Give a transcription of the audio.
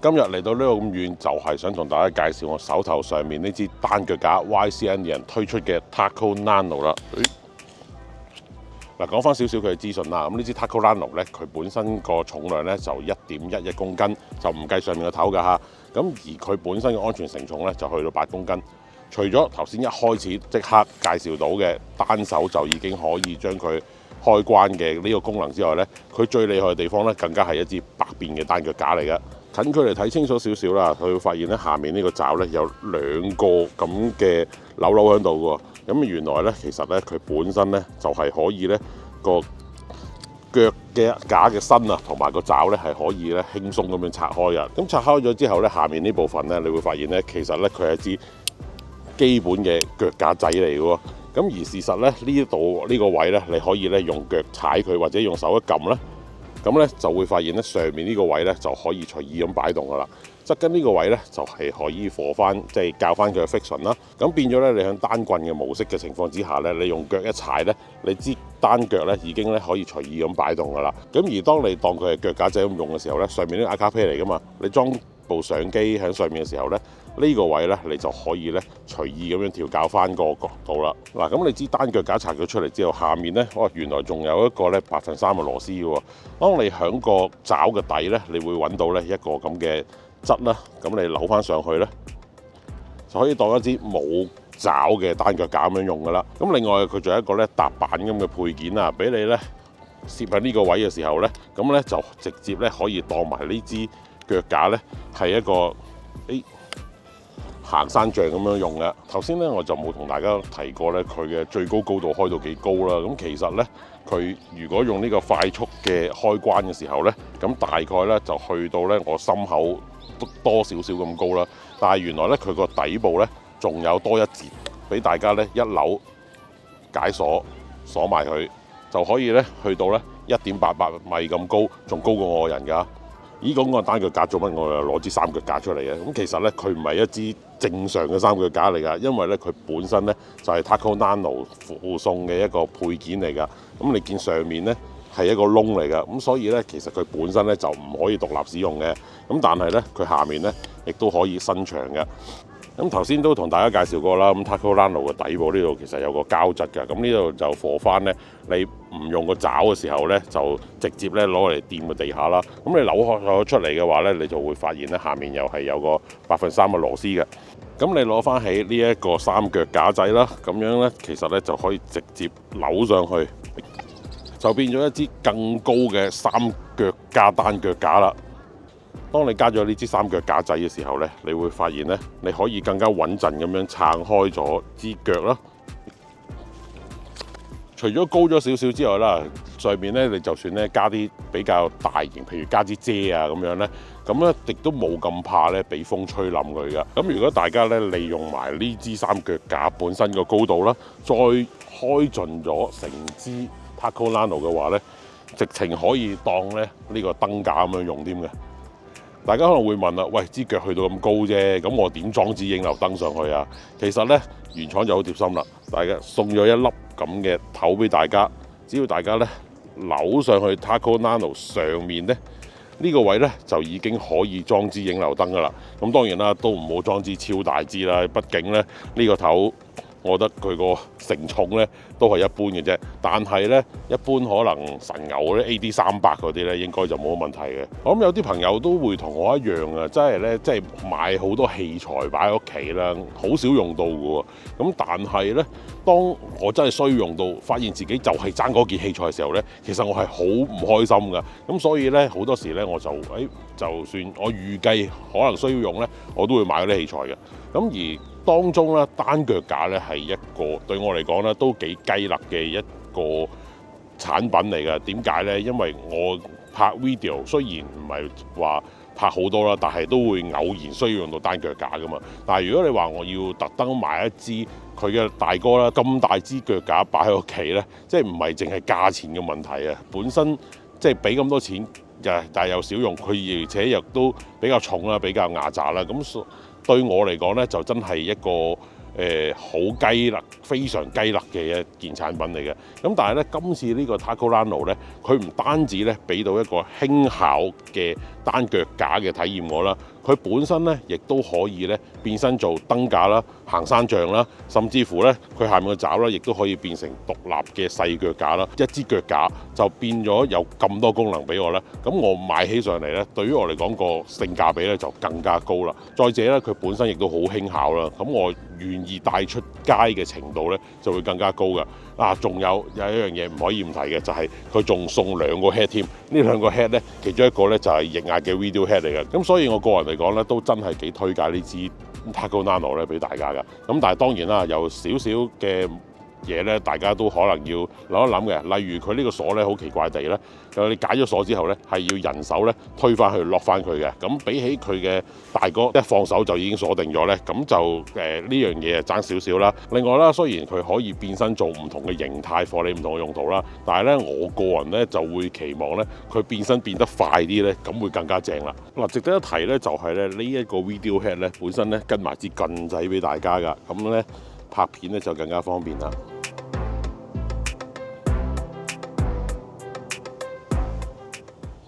今日嚟到呢度咁遠，就係想同大家介紹我手頭上面呢支單腳架 YC Indian 推出嘅 Taco Nano 啦。嗱，講翻少少佢嘅資訊啦。咁呢支 Taco Nano 咧，佢本身個重量咧就1.11公斤，就唔計上面個頭㗎嚇。咁而佢本身嘅安全承重咧就去到8公斤。除咗頭先一開始即刻介紹到嘅單手就已經可以將佢開關嘅呢個功能之外咧，佢最厲害嘅地方咧，更加係一支百變嘅單腳架嚟嘅。近距離睇清楚少少啦，佢會發現咧下面呢個爪咧有2個咁嘅扭喺度嘅喎。咁原來咧其實咧佢本身咧就係可以咧個腳嘅架嘅身啊，同埋個爪咧係可以咧輕鬆咁樣拆開嘅。咁拆開咗之後咧，下面呢部分咧，你會發現咧其實咧佢係一支基本嘅腳架仔嚟嘅喎。咁而事實咧呢度呢個位咧，你可以咧用腳踩佢，或者用手一撳咧。咁咧就會發現咧上面呢個位咧就可以隨意咁擺動噶啦，側跟呢個位咧就係可以放翻即係校翻佢嘅 friction 啦。咁變咗咧你喺單棍嘅模式嘅情況之下咧，你用腳一踩咧，你支單腳咧已經咧可以隨意咁擺動噶啦。咁而當你當佢係腳架仔咁用嘅時候咧，上面呢個 Acapé 嚟噶嘛，你裝部相機喺上面嘅時候咧，呢個位咧你就可以咧隨意咁樣調校翻個角度啦。嗱，咁你支單腳架拆咗出嚟之後，下面咧原來仲有一個咧3/8嘅螺絲嘅喎。當你響個爪嘅底咧，你會揾到咧一個咁嘅質啦。咁你扭翻上去咧，就可以當一支冇爪嘅單腳架咁樣用噶啦。咁另外佢仲有一個咧踏板咁嘅配件啊，俾你咧攝喺呢個位嘅時候咧，咁咧就直接咧可以當埋呢支腳架咧係一個行山杖咁樣用嘅。頭先咧我就冇同大家提過咧佢嘅最高高度開到幾高啦。咁其實咧佢如果用呢個快速嘅開關嘅時候咧，咁大概咧就去到咧我心口多少少咁高啦。但係原來咧佢個底部咧仲有多一節俾大家咧一扭解鎖鎖埋佢，就可以咧去到咧1.88米咁高，仲高過我人㗎。咦，講個單腳架做乜？我又攞支三腳架出嚟嘅。咁其實咧，佢唔係一支正常嘅三腳架嚟㗎，因為咧佢本身咧就係 Taco Nano 附送嘅一個配件嚟㗎。咁你見上面咧係一個窿嚟㗎，咁所以咧其實佢本身咧就唔可以獨立使用嘅。咁但係咧佢下面咧亦都可以伸長嘅。咁頭先都同大家介紹過啦，咁 Taco Nano 嘅底部呢度其實有個膠質嘅，咁呢度就放翻咧，你唔用個爪嘅時候咧，就直接咧攞嚟掂個地下啦。咁你扭開咗出嚟嘅話咧，你就會發現咧下面又係有個3/8嘅螺絲嘅。咁你攞翻起呢一個三腳架仔啦，咁樣咧其實咧就可以直接扭上去，就變咗一支更高嘅三腳加單腳架啦。當你加咗呢支三腳架仔嘅時候咧，你會發現咧，你可以更加穩陣咁樣撐開咗支腳啦。除咗高咗少少之外啦，上面咧你就算咧加啲比較大型，譬如加支遮啊咁樣咧，咁咧亦都冇咁怕咧俾風吹冧佢噶。咁如果大家咧利用埋呢支三腳架本身個高度啦，再開盡咗成支 Taco Nano 嘅話咧，直情可以當咧呢個燈架咁樣用添嘅。大家可能會問啦，喂，支腳去到咁高啫，咁我點裝支影樓燈上去啊？其實咧，原廠就好貼心啦，大家送咗一粒咁嘅頭俾大家，只要大家咧扭上去 Taco Nano 上面咧，呢個位咧就已經可以裝支影樓燈噶啦。咁當然啦，都唔好裝支超大支啦，畢竟咧呢個頭，我覺得佢個承重咧都係一般嘅啫，但係咧一般可能神牛咧 AD300嗰啲咧應該就冇乜問題嘅。我諗有啲朋友都會同我一樣啊，真係咧即係買好多器材擺喺屋企啦，好少用到嘅喎。咁但係咧，當我真係需要用到，發現自己就係爭嗰件器材嘅時候咧，其實我係好唔開心㗎。咁所以咧好多時咧我就就算我預計可能需要用咧，我都會買嗰啲器材嘅。咁而當中咧單腳架咧係一個對我嚟講咧都幾雞肋嘅一個產品嚟嘅。點解咧？因為我拍 video 雖然唔係話拍好多啦，但係都會偶然需要用到單腳架噶嘛。但係如果你話我要特登買一支佢嘅大哥啦，咁大支腳架擺喺屋企咧，即係唔係淨係價錢嘅問題啊？本身即係俾咁多錢，但係又少用，佢而且又都比較重啦，比較壓榨啦，咁對我嚟講咧，就真係一個好雞肋、非常雞肋嘅一件產品嚟嘅。咁但係咧，今次呢個 Taco Nano 咧，佢唔單止咧俾到一個輕巧嘅單腳架嘅體驗我啦。佢本身咧亦都可以咧變身做燈架啦、行山杖啦，甚至乎咧佢下面嘅爪咧亦都可以變成獨立嘅細腳架啦。一支腳架就變咗有咁多功能俾我咧，咁我買起上嚟咧，對於我嚟講個性價比咧就更加高啦。再者咧，佢本身亦都好輕巧啦，咁我願意帶出街嘅程度咧就會更加高㗎。仲有一樣嘢唔可以唔提嘅，就係佢仲送兩個 head 添。呢兩個 head 咧，其中一個咧就係液壓嘅 video head 嚟嘅。咁所以我個人嚟講咧，都真係幾推介呢支 Taco Nano 咧俾大家㗎。咁但係當然啦，有少少嘅嘢咧，大家都可能要諗一諗嘅。例如佢呢個鎖咧，好奇怪地咧，你解咗鎖之後咧，係要人手咧推翻去落翻佢嘅。咁比起佢嘅大哥一放手就已經鎖定咗咧，咁就呢樣嘢爭少少啦。另外啦，雖然佢可以變身做唔同嘅形態，貨你唔同嘅用途啦，但係咧我個人咧就會期望咧佢變身變得快啲咧，咁會更加正啦。值得一提咧就係咧呢一個 video head 咧本身咧跟埋支棍仔俾大家㗎，咁咧拍片咧就更加方便啦。